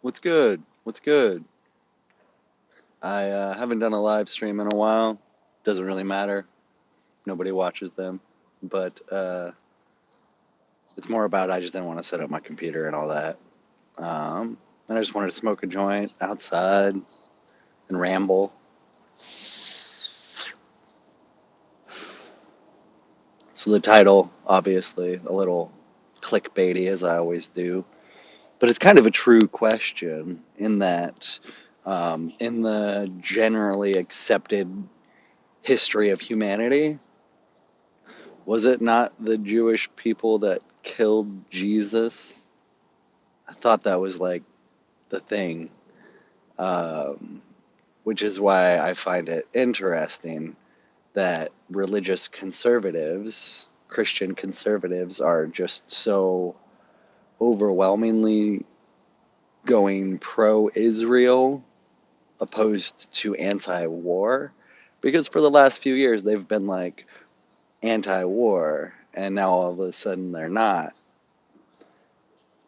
What's good? What's good? I haven't done a live stream in a while. Doesn't really matter. Nobody watches them. But it's more about I just didn't want to set up my computer and all that. And I just wanted to smoke a joint outside and ramble. So the title, obviously, a little clickbaity as I always do. But it's kind of a true question in that in the generally accepted history of humanity, was it not the Jewish people that killed Jesus? I thought that was like the thing, um, which is why I find it interesting that religious conservatives, Christian conservatives, are just so overwhelmingly going pro Israel opposed to anti war. Because for the last few years, they've been like anti war, and now all of a sudden they're not.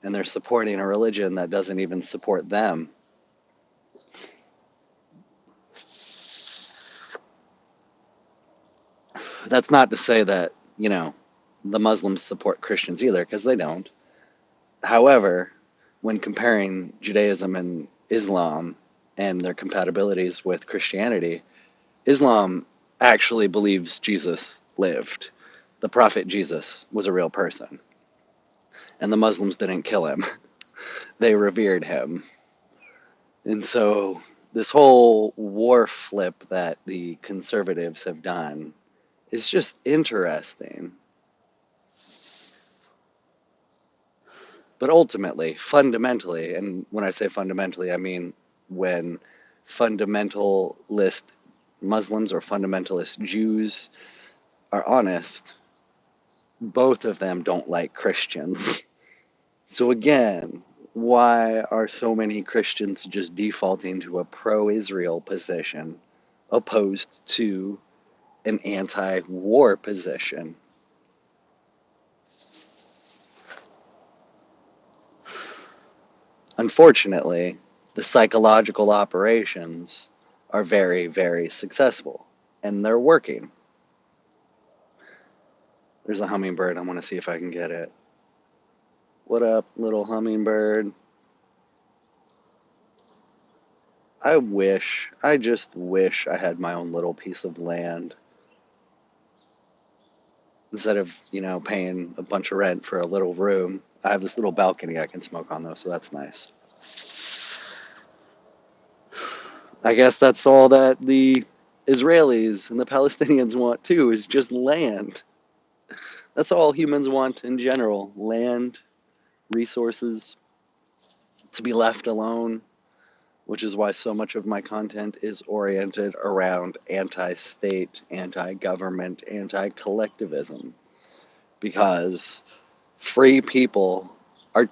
And they're supporting a religion that doesn't even support them. That's not to say that, the Muslims support Christians either, because they don't. However, when comparing Judaism and Islam and their compatibilities with Christianity, Islam actually believes Jesus lived. The prophet Jesus was a real person. And the Muslims didn't kill him, they revered him. And so, this whole war flip that the conservatives have done is just interesting. But ultimately, fundamentally, and when I say fundamentally, I mean when fundamentalist Muslims or fundamentalist Jews are honest, both of them don't like Christians. So again, why are so many Christians just defaulting to a pro Israel position opposed to an anti war position? Unfortunately, the psychological operations are very, very successful and they're working. There's a hummingbird. I want to see if I can get it. What up, little hummingbird? I just wish I had my own little piece of land instead of, paying a bunch of rent for a little room. I have this little balcony I can smoke on though, so that's nice. I guess that's all that the Israelis and the Palestinians want too is just land. That's all humans want in general, land, resources, to be left alone, which is why so much of my content is oriented around anti state, anti government, anti collectivism. Because free people are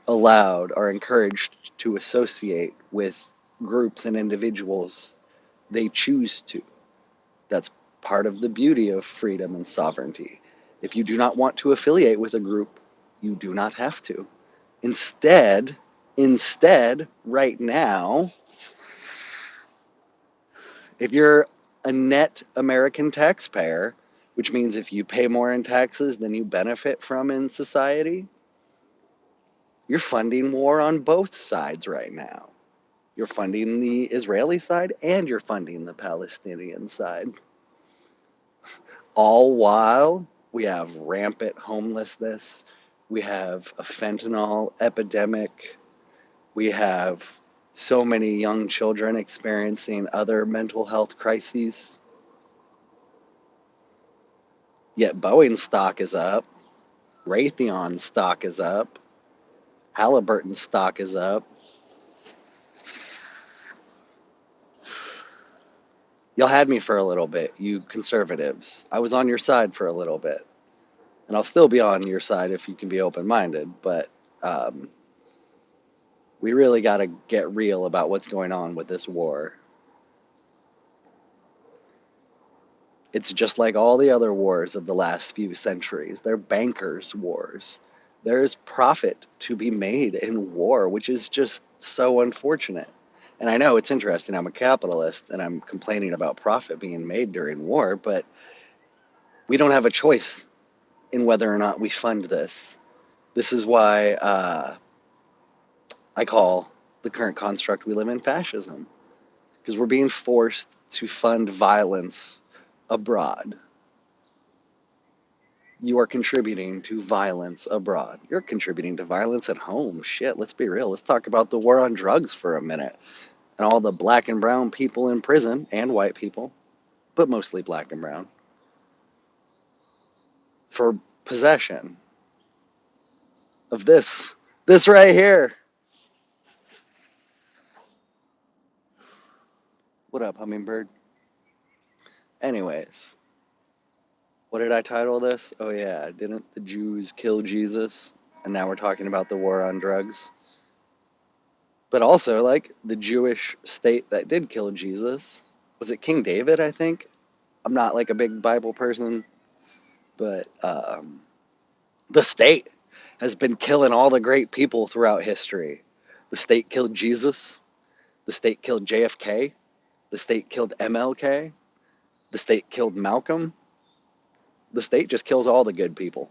are encouraged to associate with groups and individuals they choose to. That's part of the beauty of freedom and sovereignty. If you do not want to affiliate with a group, you do not have to. Instead, right now, if you're a net American taxpayer, which means if you pay more in taxes than you benefit from in society, you're funding war on both sides right now. You're funding the Israeli side and you're funding the Palestinian side. All while we have rampant homelessness, we have a fentanyl epidemic, we have so many young children experiencing other mental health crises. Yet Boeing stock is up, Raytheon stock is up, Halliburton stock is up. Y'all had me for a little bit, you conservatives. I was on your side for a little bit. And I'll still be on your side if you can be open minded, but um, we really got to get real about what's going on with this war. It's just like all the other wars of the last few centuries. They're bankers' wars. There's profit to be made in war, which is just so unfortunate. And I know it's interesting. I'm a capitalist and I'm complaining about profit being made during war, but we don't have a choice in whether or not we fund this. This is why I call the current construct we live in fascism, because we're being forced to fund violence abroad. You are contributing to violence abroad. You're contributing to violence at home. Shit, let's be real. Let's talk about the war on drugs for a minute and all the black and brown people in prison and white people, but mostly black and brown, for possession of this right here. What up, hummingbird? Anyways, what did I title this? Oh yeah, didn't the Jews kill Jesus? And now we're talking about the war on drugs. But also, like, the Jewish state that did kill Jesus, was it King David, I think? I'm not like a big Bible person, but the state has been killing all the great people throughout history. The state killed Jesus. The state killed JFK. The state killed MLK. The state killed Malcolm. The state just kills all the good people,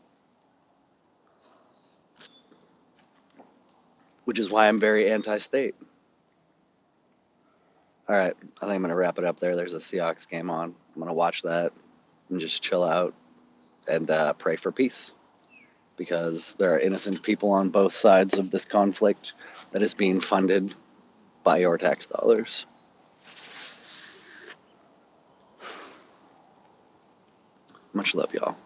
which is why I'm very anti-state. All right, I think I'm going to wrap it up there. There's a Seahawks game on. I'm going to watch that and just chill out and pray for peace, because there are innocent people on both sides of this conflict that is being funded by your tax dollars. Much love, y'all.